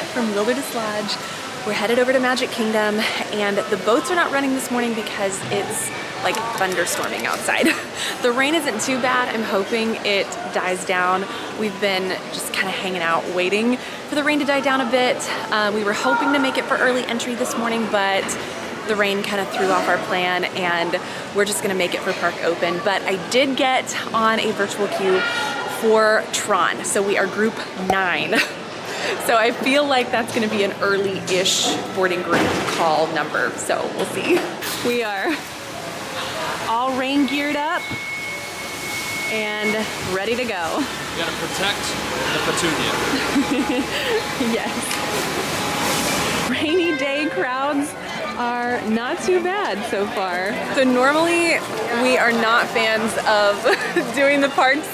from Wilderness Lodge. We're headed over to Magic Kingdom, and the boats are not running this morning because it's like thunderstorming outside. The rain isn't too bad. I'm hoping it dies down. We've been just kind of hanging out waiting for the rain to die down a bit. We were hoping to make it for early entry this morning, but the rain kind of threw off our plan, and we're just gonna make it for park open. But I did get on a virtual queue for Tron, so we are group 9. So I feel like that's gonna be an early-ish boarding group call number, so we'll see. We are all rain geared up and ready to go. You gotta protect the petunia. Yes. Rainy day crowds are not too bad so far. So normally we are not fans of doing the parks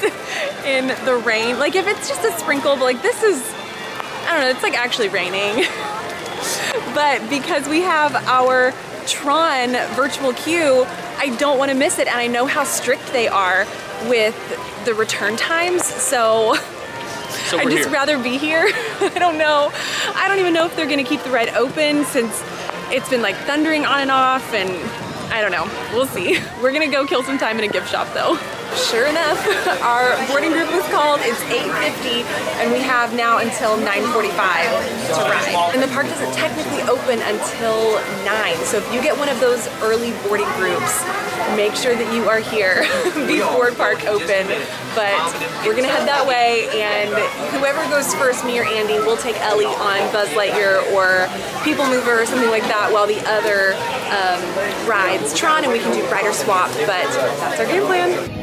in the rain. Like if it's just a sprinkle, but like this is, I don't know, it's like actually raining. But because we have our Tron virtual queue, I don't want to miss it, and I know how strict they are with the return times, so I'd just rather be here. I don't know. I don't even know if they're gonna keep the ride open since it's been like thundering on and off, and I don't know. We'll see. We're gonna go kill some time in a gift shop though. Sure enough, our boarding group was called. It's 8:50, and we have now until 9:45 to ride. And the park doesn't technically open until 9, so if you get one of those early boarding groups, make sure that you are here before park open. But we're gonna head that way, and whoever goes first, me or Andy, will take Ellie on Buzz Lightyear or People Mover or something like that, while the other rides Tron, and we can do rider swap. But that's our game plan.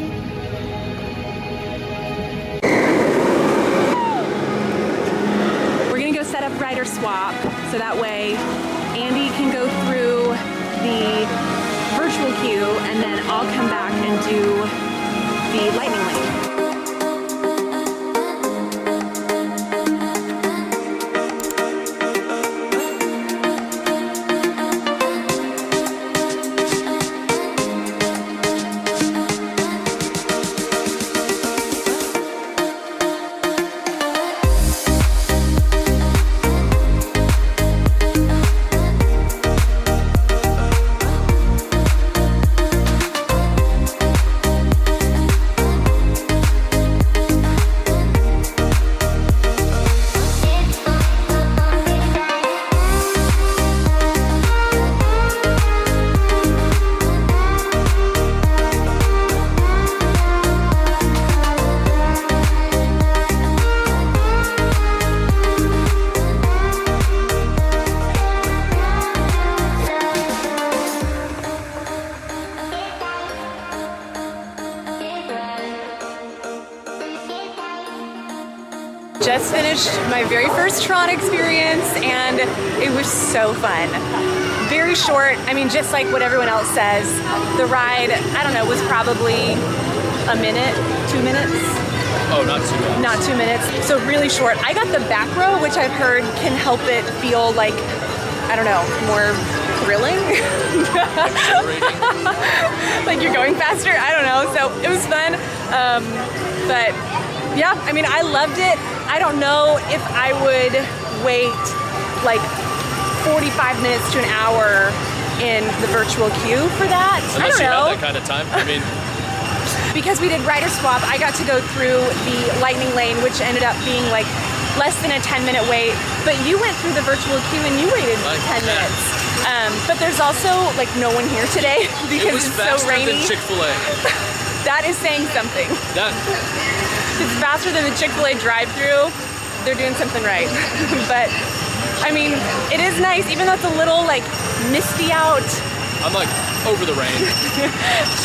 Set up rider swap so that way Andy can go through the virtual queue, and then I'll come back and do the lightning lane. Just finished my very first Tron experience, and it was so fun. Very short, I mean, just like what everyone else says. The ride, I don't know, was probably a minute, 2 minutes. Oh, not 2 minutes. Not 2 minutes, so really short. I got the back row, which I've heard can help it feel like, I don't know, more thrilling. Like you're going faster, I don't know, so it was fun. But yeah, I mean, I loved it. I don't know if I would wait like 45 minutes to an hour in the virtual queue for that. Unless I don't know. You have that kind of time. I mean, because we did rider swap, I got to go through the lightning lane, which ended up being like less than a 10-minute wait. But you went through the virtual queue and you waited like 10 minutes. But there's also like no one here today because it's so rainy. Than Chick-fil-A. That is saying something. It's faster than the Chick-fil-A drive-thru. They're doing something right. But I mean, it is nice, even though it's a little like misty out. I'm like over the rain.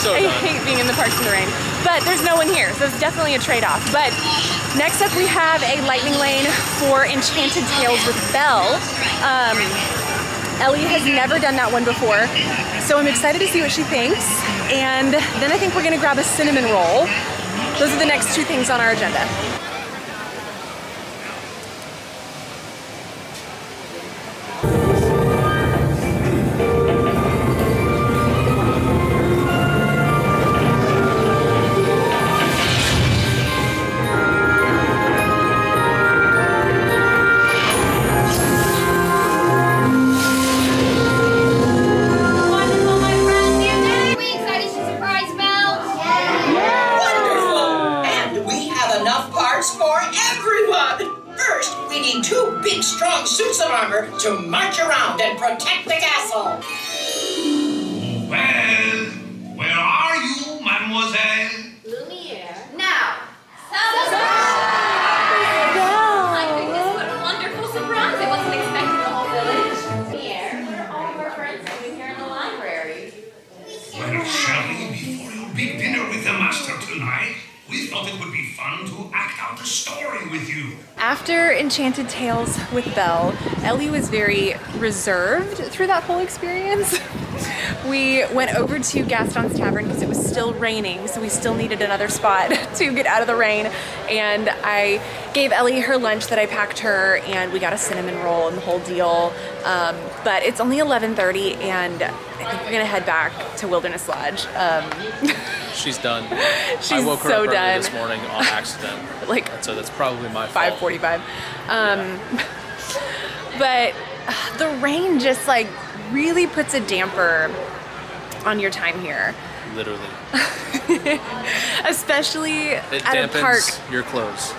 So I hate being in the parks in the rain. But there's no one here, so it's definitely a trade-off. But next up we have a lightning lane for Enchanted Tales with Belle. Ellie has never done that one before, so I'm excited to see what she thinks. And then I think we're gonna grab a cinnamon roll. Those are the next 2 things on our agenda. need 2 big, strong suits of armor to march around and protect the castle. Well, where are you, mademoiselle? Lumiere. Now. My goodness, what a wonderful surprise. I wasn't expecting the whole village. Lumiere, what are all of our friends doing here in the library? Well, shall we, before your big dinner with the master tonight, we thought it would be fun to act out a story with you. After Enchanted Tales with Belle, Ellie was very reserved through that whole experience. We went over to Gaston's Tavern because it was still raining, so we still needed another spot to get out of the rain. And I gave Ellie her lunch that I packed her, and we got a cinnamon roll and the whole deal. But it's only 11:30, and I think we're gonna head back to Wilderness Lodge. She's done. She's I woke her so up early done. this morning on accident. Like, and so that's probably my fault. 5:45. But the rain just like really puts a damper on your time here. Literally. It at a dampens park. your clothes.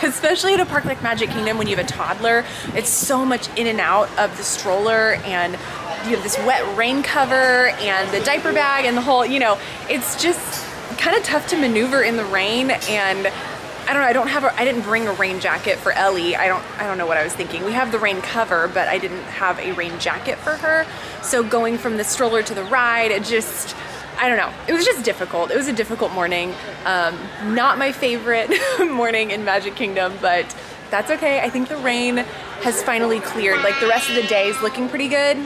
Especially at a park like Magic Kingdom when you have a toddler. It's so much in and out of the stroller, and you have this wet rain cover and the diaper bag and the whole, you know, it's just kind of tough to maneuver in the rain. And I don't know, I didn't bring a rain jacket for Ellie. I don't know what I was thinking. We have the rain cover, but I didn't have a rain jacket for her. So going from the stroller to the ride, it just, I don't know. It was just difficult. It was a difficult morning. Not my favorite morning in Magic Kingdom, but that's okay. I think the rain has finally cleared. Like, the rest of the day is looking pretty good.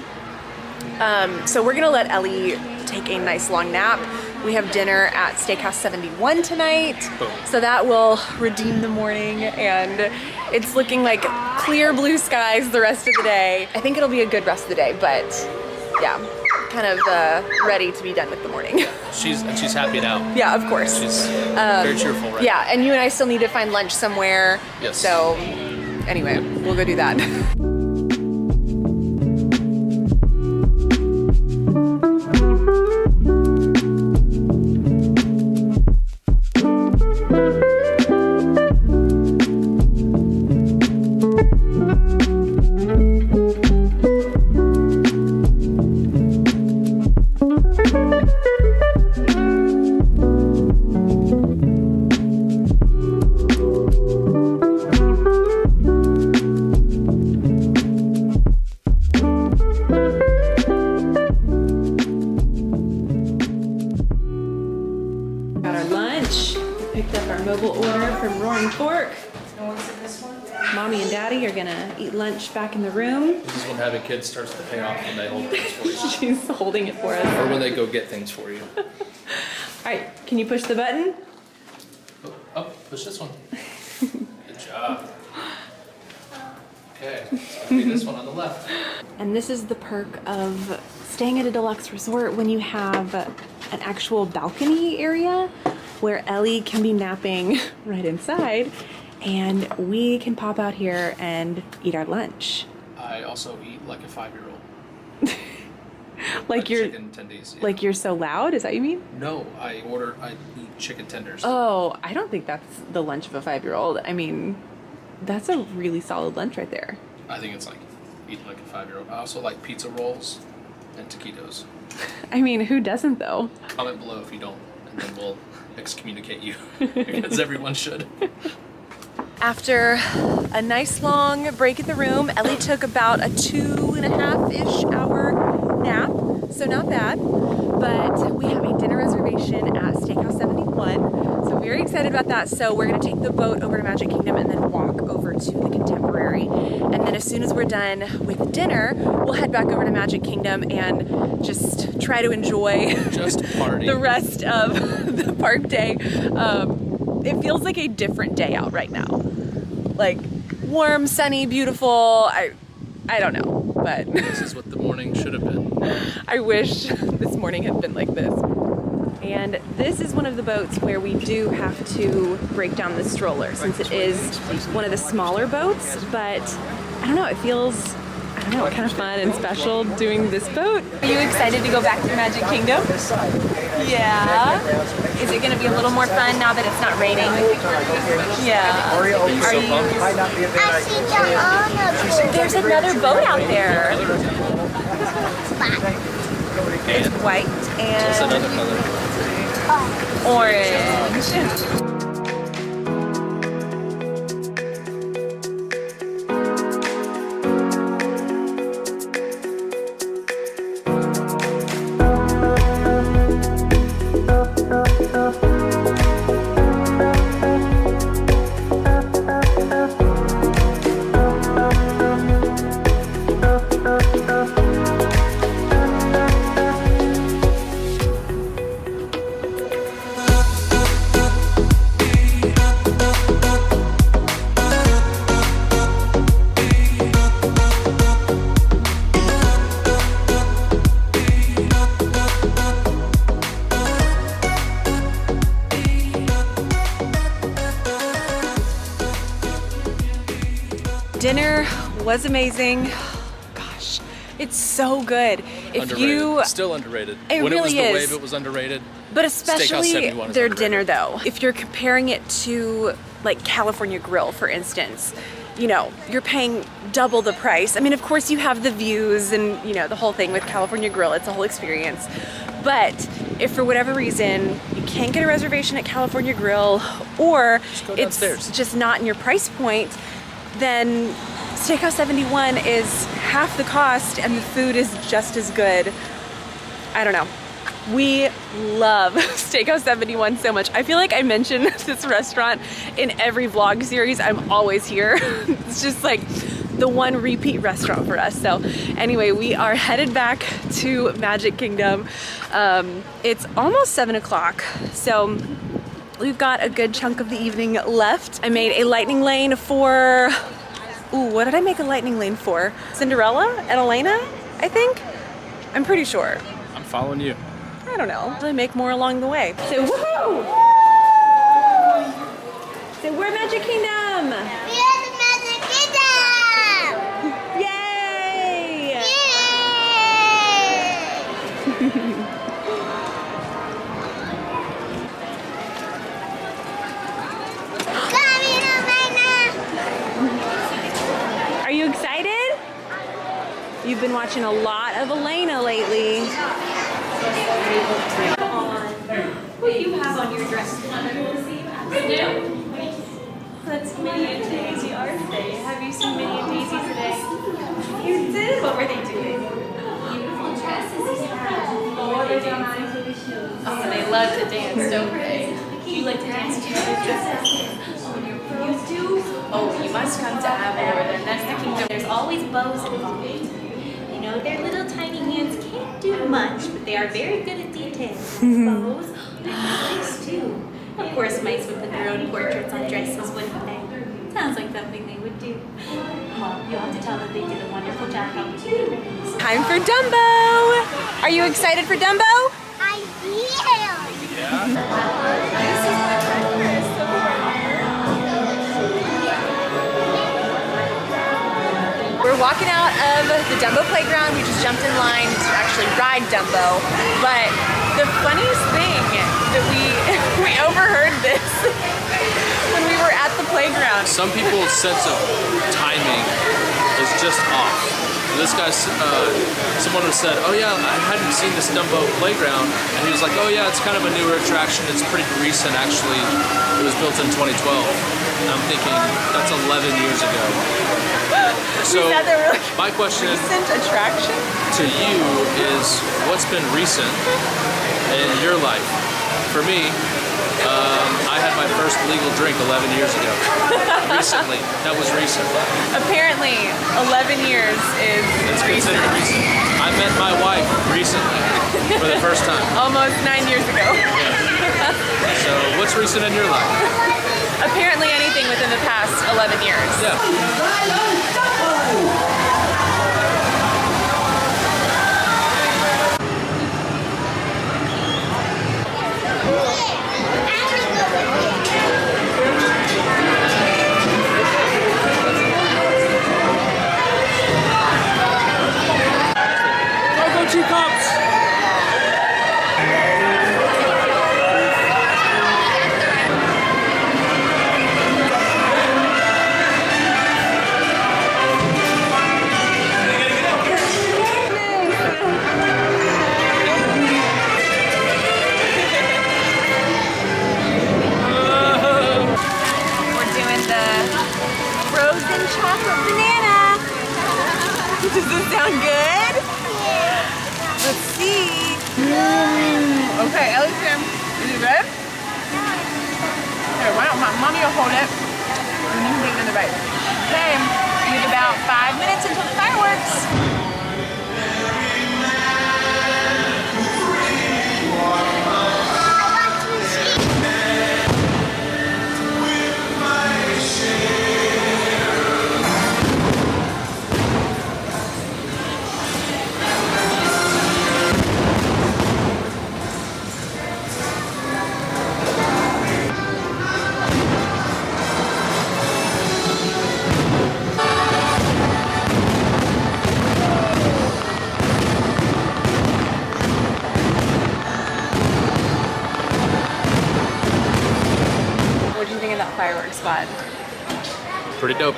So we're gonna let Ellie take a nice long nap. We have dinner at Steakhouse 71 tonight, so that will redeem the morning, and it's looking like clear blue skies the rest of the day. I think it'll be a good rest of the day, but yeah, kind of ready to be done with the morning. She's happy now. Yeah, of course. She's very cheerful right Yeah, and you and I still need to find lunch somewhere. Yes. So anyway, we'll go do that. Mommy and Daddy are gonna eat lunch back in the room. This is when having kids starts to pay off, when they hold things for you. She's holding it for us. Or when they go get things for you. All right, can you push the button? Oh, push this one. Good job. Okay, it's gonna be this one on the left. And this is the perk of staying at a deluxe resort when you have an actual balcony area where Ellie can be napping right inside, and we can pop out here and eat our lunch. I also eat like a 5-year-old. Like you're chicken tendies. Yeah. like you're so loud, is that what you mean? No, I eat chicken tenders. Oh, I don't think that's the lunch of a 5-year-old. I mean, that's a really solid lunch right there. I think it's like eat like a 5-year-old. I also like pizza rolls and taquitos. I mean, who doesn't though? Comment below if you don't, and then we'll excommunicate you, because everyone should. After a nice long break at the room, Ellie took about a 2.5-ish hour nap, so not bad. But we have a dinner reservation at Steakhouse 71, so very excited about that. So we're gonna take the boat over to Magic Kingdom and then walk over to the Contemporary. And then as soon as we're done with dinner, we'll head back over to Magic Kingdom and just try to enjoy Just party. the rest of the park day. It feels like a different day out right now. Like warm, sunny, beautiful. I don't know, but This is what the morning should have been. I wish this morning had been like this. And this is one of the boats where we do have to break down the stroller, since it is one of the smaller boats, but I don't know, it feels, I don't don't know, kind of fun and special doing this boat. Are you excited to go back to Magic Kingdom? Yeah. Is it going to be a little more fun now that it's not raining? Yeah. Are you? There's another boat out there. It's white and orange. Dinner was amazing. Gosh, it's so good. Underrated. Still underrated. It when really it was the is. wave, it was underrated. But Steakhouse especially 71 is their underrated. dinner though. If you're comparing it to like California Grill, for instance, you know, you're paying double the price. I mean, of course you have the views and, you know, the whole thing with California Grill, it's a whole experience. But if for whatever reason you can't get a reservation at California Grill, or it's just not in your price point, then Steakhouse 71 is half the cost and the food is just as good. I don't know. We love Steakhouse 71 so much. I feel like I mention this restaurant in every vlog series. I'm always here. It's just like the one repeat restaurant for us. So anyway, we are headed back to Magic Kingdom. It's almost 7 o'clock. So we've got a good chunk of the evening left. I made a lightning lane for, ooh, what did I make a lightning lane for? Cinderella and Elena, I think? I'm pretty sure. I'm following you. I don't know. I'll make more along the way. So woohoo! So we're Magic Kingdom! We're the Magic Kingdom! Yay! Yay! Are you excited? You've been watching a lot of Elena lately. What do you have on your dress? That's Minnie and Daisy, aren't they? Have you seen Minnie and Daisy today? You did? What were they doing? Beautiful dresses. Oh, they love to dance, don't they? You like to dance too? You do? Oh, you must come to Avalon. That's the kingdom. There's always bows involved. You know, their little tiny hands can't do much, but they are very good at details. Bows and mice too. Of course, mice would put their own portraits on dresses, wouldn't they? Sounds like something they would do. Well, you'll have to tell them they did a wonderful job on the dress. Time for Dumbo! Are you excited for Dumbo? I We're walking out of the Dumbo playground. We just jumped in line to actually ride Dumbo. But the funniest thing that we overheard this when we were at the playground. Some people's sense of timing is just off. This guy, someone had said, oh yeah, I hadn't seen this Dumbo playground. And he was like, oh yeah, it's kind of a newer attraction. It's pretty recent actually. It was built in 2012. And I'm thinking, that's 11 years ago. So my question Recent attraction? to you is, what's been recent in your life? For me, I had my first legal drink 11 years ago. Recently. That was recent. Apparently, 11 years is It's considered recent. I met my wife recently for the first time. almost 9 years ago. So what's recent in your life? Apparently anything within the past 11 years. Yeah. sound good? Let's see. Okay, Ellie's turn. Is it good? Here, why don't mommy will hold it and you can take another bite. Okay, we have about 5 minutes until the fireworks. Fireworks spot. Pretty dope.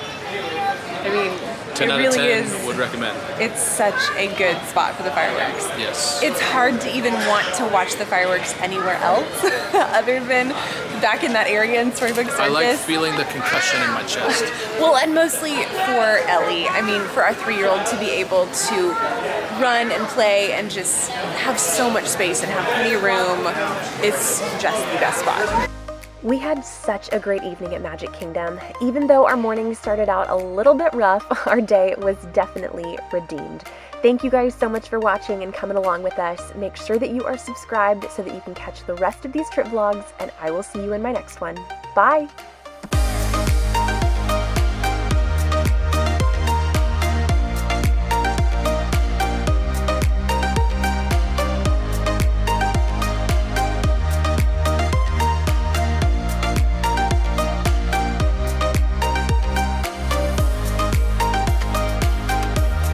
I mean, 10 it out really of 10 is. would recommend. It's such a good spot for the fireworks. Yes. It's hard to even want to watch the fireworks anywhere else other than back in that area in Storybook Circus. I like feeling the concussion in my chest. Well, and mostly for Ellie. I mean, for our 3-year-old to be able to run and play and just have so much space and have plenty of room, it's just the best spot. We had such a great evening at Magic Kingdom. Even though our morning started out a little bit rough, our day was definitely redeemed. Thank you guys so much for watching and coming along with us. Make sure that you are subscribed so that you can catch the rest of these trip vlogs, and I will see you in my next one. Bye!